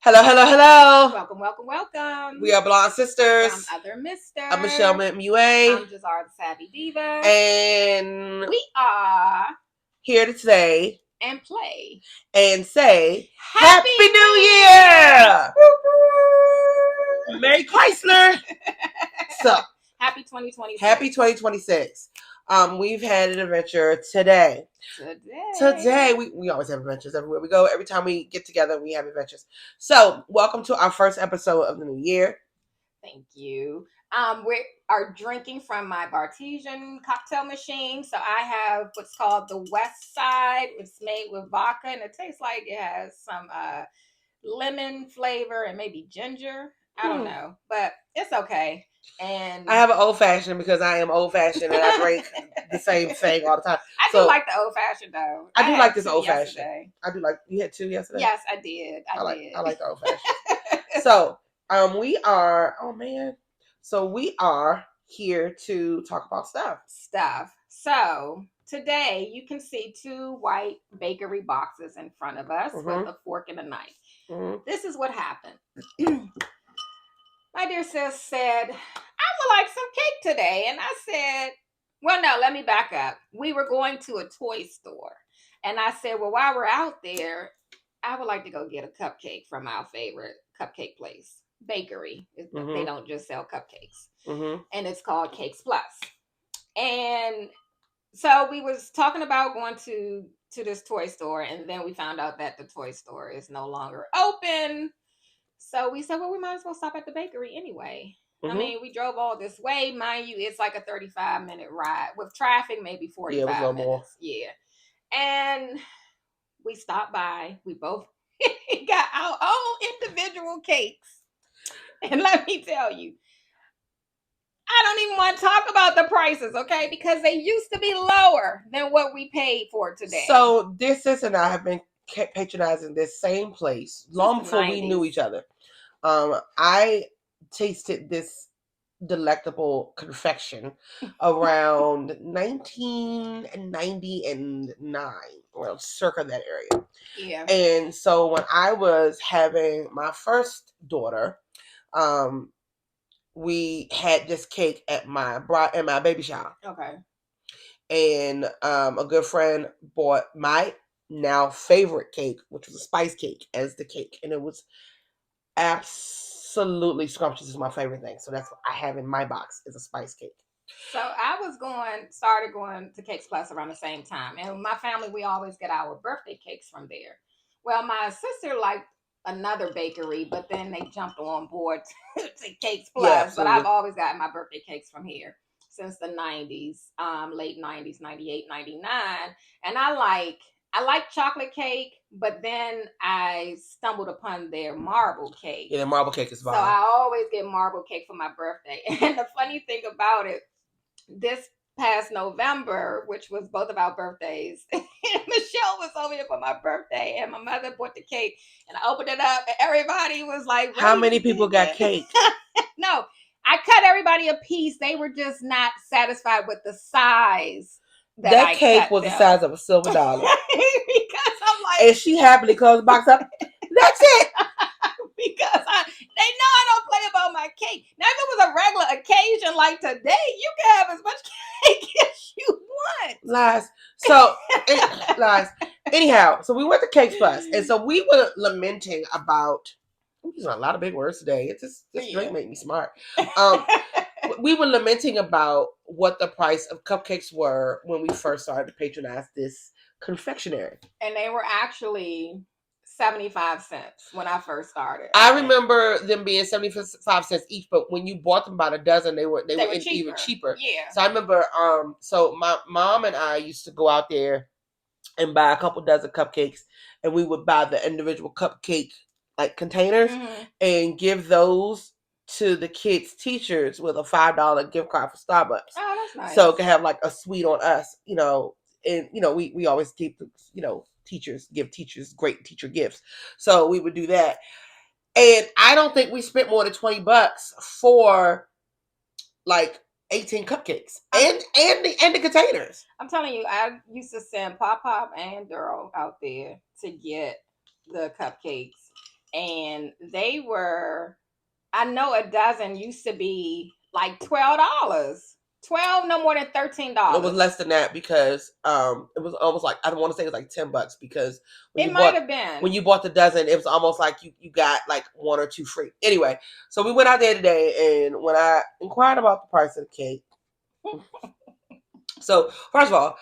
Hello, hello, hello. Welcome. We are Blonde Sisters. From Other Mister. I'm Michelle MUA. I'm Jazara the Savvy Diva. And we are here to say and play and say Happy New Year! Merry Chrysler! So, Happy 2026. Happy 2026. We've had an adventure today. Today, we always have adventures everywhere we go. Every time we get together, we have adventures. So, welcome to our first episode of the new year. Thank you. We are drinking from my Bartesian cocktail machine. So I have what's called the West Side. It's made with vodka, and it tastes like it has some lemon flavor and maybe ginger. I don't know, but it's okay. And I have an old fashioned because I am old fashioned and I drink the same thing all the time. I do like the old fashioned though. I do like this old fashioned. I do like. You had two yesterday? Yes, I did. I like the old fashioned. So we are. Oh man. So we are here to talk about stuff. So today you can see two white bakery boxes in front of us with a fork and a knife. This is what happened. My dear sis said, I would like some cake today. And I said, well, no, let me back up. We were going to a toy store. And I said, well, while we're out there, I would like to go get a cupcake from our favorite cupcake place, bakery. They don't just sell cupcakes. And it's called Cakes Plus. And so we was talking about going to this toy store. And then we found out that the toy store is no longer open. So we said, well, we might as well stop at the bakery anyway. I mean, we drove all this way. Mind you, it's like a 35-minute ride. With traffic, maybe 45 minutes. More. Yeah. And we stopped by. We both got our own individual cakes. And let me tell you, I don't even want to talk about the prices, okay? Because they used to be lower than what we paid for today. So this sis and I have been patronizing this same place long before we knew each other. I tasted this delectable confection around 1999, well, circa that area. Yeah. And so when I was having my first daughter, we had this cake at my baby shower. Okay. And a good friend bought my now favorite cake, which was a spice cake, as the cake, and it was absolutely scrumptious. Is my favorite thing, so that's what I have in my box is a spice cake. So I started going to Cakes Plus around the same time, and my family, we always get our birthday cakes from there. Well, my sister liked another bakery, but then they jumped on board to Cakes Plus. Yeah, but I've always gotten my birthday cakes from here since the 90s, late 90s, 98, 99. And I like chocolate cake, but then I stumbled upon their marble cake. Yeah, marble cake is fine. So I always get marble cake for my birthday. And the funny thing about it, this past November, which was both of our birthdays, Michelle was over here for my birthday, and my mother bought the cake, and I opened it up, and everybody was like, how many people got cake? No, I cut everybody a piece. They were just not satisfied with the size. That cake was the size of a silver dollar. Because I'm like, and she happily closed the box up. That's it. Because they know I don't play about my cake. Now, if it was a regular occasion like today, you can have as much cake as you want. Lies. So, lies. Anyhow, so we went to Cakes Plus, and so we were lamenting about. I'm using a lot of big words today. This drink made me smart. We were lamenting about what the price of cupcakes were when we first started to patronize this confectionery, and they were actually 75 cents when I first started. I remember them being 75 cents each, but when you bought them by the dozen, they were even cheaper. Yeah. So I remember, so my mom and I used to go out there and buy a couple dozen cupcakes, and we would buy the individual cupcake like containers and give those to the kids' teachers with a $5 gift card for Starbucks. Oh, that's nice. So it could have like a sweet on us, and we always keep give teachers great teacher gifts. So we would do that. And I don't think we spent more than $20 for like 18 cupcakes and the containers. I'm telling you, I used to send Pop and Daryl out there to get the cupcakes. and they were. I know a dozen used to be like $12. 12, no more than $13. It was less than that because it was almost like, I don't want to say it was like $10 because it might have been when you bought the dozen, it was almost like you got like one or two free. Anyway, so we went out there today, and when I inquired about the price of the cake, so first of all,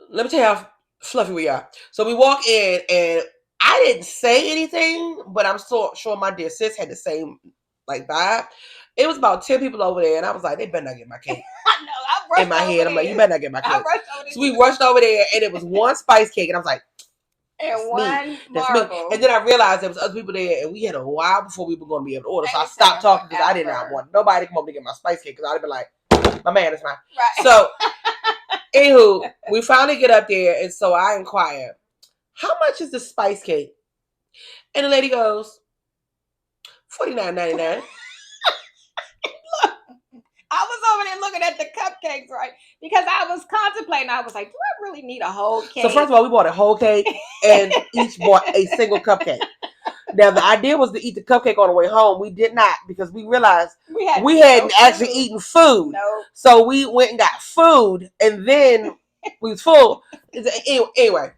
let me tell you how fluffy we are. So we walk in, and I didn't say anything, but I'm so sure my dear sis had the same like vibe. It was about 10 people over there, and I was like, they better not get my cake. I know. I rushed in my head, over I'm like, there. you better not get my I cake. rushed over there. So we rushed over there, and it was one spice cake, and I was like, and that's one me. That's marble. me. And then I realized there was other people there, and we had a while before we were going to be able to order. So I They stopped were talking because I did not forever. want nobody to come up to get my spice cake because I'd have been like, my man is mine. Right. So, anywho, we finally get up there, and so I inquire, how much is the spice cake? And the lady goes, $49.99. Look, I was over there looking at the cupcakes, right? Because I was contemplating. I was like, do I really need a whole cake? So first of all, we bought a whole cake, and each bought a single cupcake. Now the idea was to eat the cupcake on the way home. We did not because we realized we hadn't actually eaten food. No. So we went and got food, and then we was full. Anyway.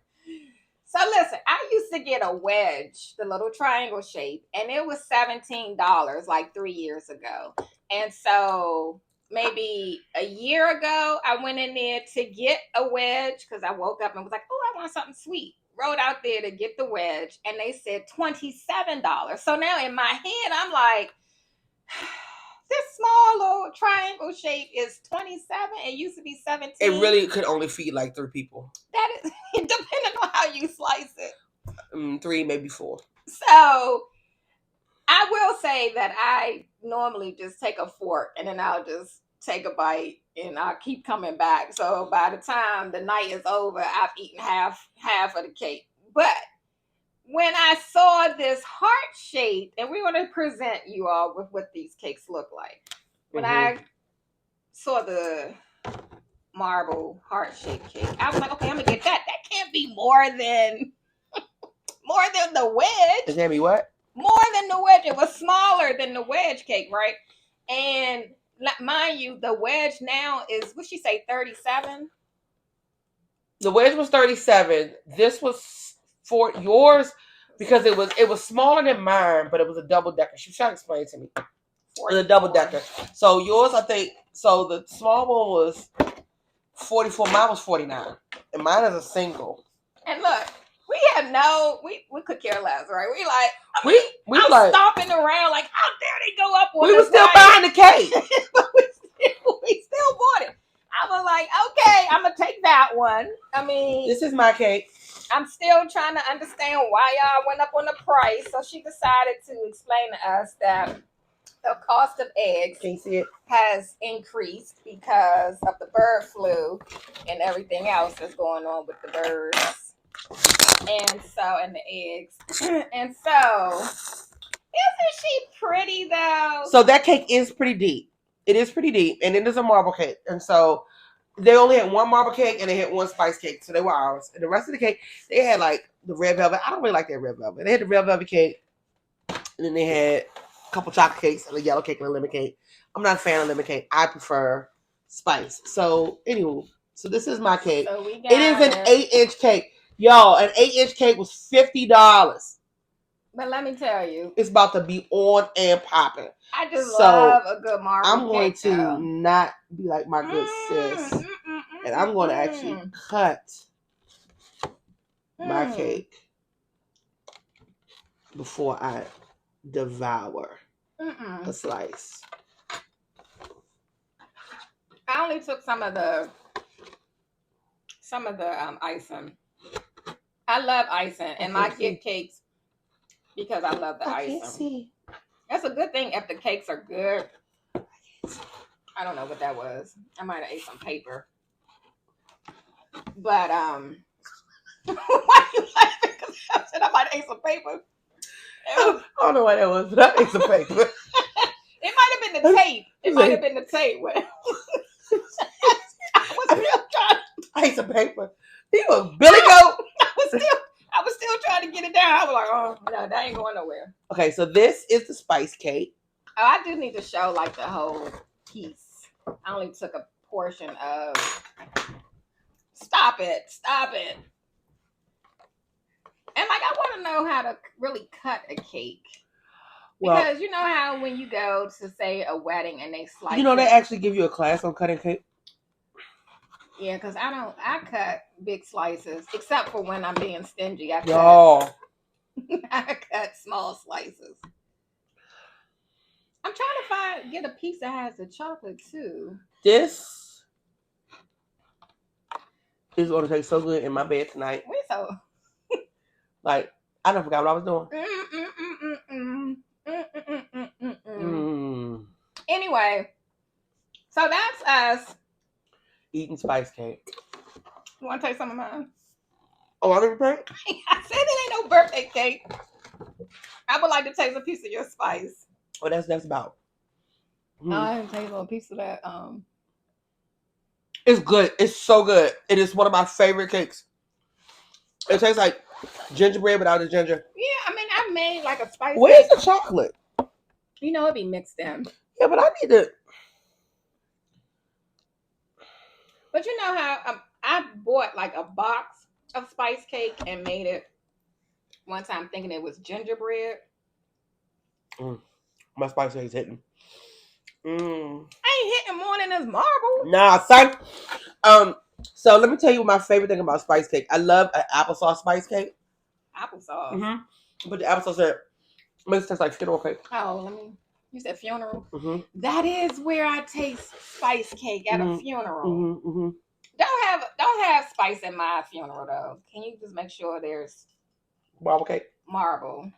So listen, I used to get a wedge, the little triangle shape, and it was $17 like 3 years ago. And so maybe a year ago, I went in there to get a wedge because I woke up and was like, oh, I want something sweet. Rode out there to get the wedge, and they said $27. So now in my head, I'm like, this small little triangle shape is 27. It used to be 17. It really could only feed like 3 people. That is depending on how you slice it. 3, maybe 4. So I will say that I normally just take a fork and then I'll just take a bite and I'll keep coming back. So by the time the night is over, I've eaten half of the cake. But when I saw this heart shape, and we're going to present you all with what these cakes look like. When I saw the marble heart shaped cake, I was like, okay, I'm gonna get that. That can't be more than the wedge. It can't be what? More than the wedge. It was smaller than the wedge cake, right? And mind you, the wedge now is, what she say, 37? The wedge was 37. This was for yours because it was smaller than mine, but it was a double decker. She was trying to explain it to me. It was a double decker. So yours, I think, so the small one was 44. Mine was 49, and mine is a single. And look, we could care less, right? We like, we I'm like stomping around like, how dare they go up on we us? were still buying the cake. we still bought it. I was like, okay, I'm gonna take that one. I mean, this is my cake. I'm still trying to understand why y'all went up on the price. So she decided to explain to us that the cost of eggs has increased because of the bird flu and everything else that's going on with the birds. And the eggs. And so, isn't she pretty though? So that cake is pretty deep. It is pretty deep, and it is a marble cake. And so they only had one marble cake and they had one spice cake, so they were ours. And the rest of the cake, they had like the red velvet. I don't really like that red velvet. They had the red velvet cake, and then they had a couple chocolate cakes and a yellow cake and a lemon cake. I'm not a fan of lemon cake. I prefer spice. So anyway, so this is my cake. So it is an 8-inch cake. Y'all, an 8-inch cake was $50. But let me tell you, it's about to be on and popping. I just love a good marble I'm going cake, to though. not be like my good sis. And I'm going to actually cut my cake before I devour a slice. I only took some of the icing. I love icing, and I get cakes because I love the icing. Can't see. That's a good thing if the cakes are good. I don't know what that was. I might have ate some paper. But why you laughing? Because I said I might have ate some paper. I don't know why that was, but I ate some paper. It might have been the tape. It might have been the tape. I was still trying. I ate some paper. He was Billy Goat. I was still still trying to get it down. I was like, oh no, that ain't going nowhere. Okay, so this is the spice cake. Oh, I do need to show like the whole piece. I only took a portion of. Stop it. And like, I want to know how to really cut a cake. Because Well, you know how when you go to say a wedding and they slice you know, they it. actually give you a class on cutting cake. Yeah, because I cut big slices, except for when I'm being stingy. I cut small slices. I'm trying to get a piece that has the chocolate too. This is going to taste so good in my bed tonight. We so. Like, I don't forgot what I was doing. Anyway, so that's us Eating spice cake. You want to taste some of mine? Oh, I didn't think? I said it ain't no birthday cake. I would like to taste a piece of your spice. Oh, that's about. I didn't taste a little piece of that. It's good. It's so good. It is one of my favorite cakes. It tastes like gingerbread without the ginger. Yeah, I mean, I made like a spice Where's cake. the chocolate? You know, it be mixed in. Yeah, but I need to. But you know how I bought like a box of spice cake and made it one time thinking it was gingerbread. My spice cake is hitting. I ain't hitting more than this marble. Nah, son. So let me tell you my favorite thing about spice cake. I love an applesauce spice cake. Applesauce. Mm-hmm. But the applesauce there makes it taste like funeral cake. Oh, you said funeral? Mm-hmm. That is where I taste spice cake at a funeral. Mm-hmm. Don't have spice in my funeral though. Can you just make sure there's marble cake? Marble.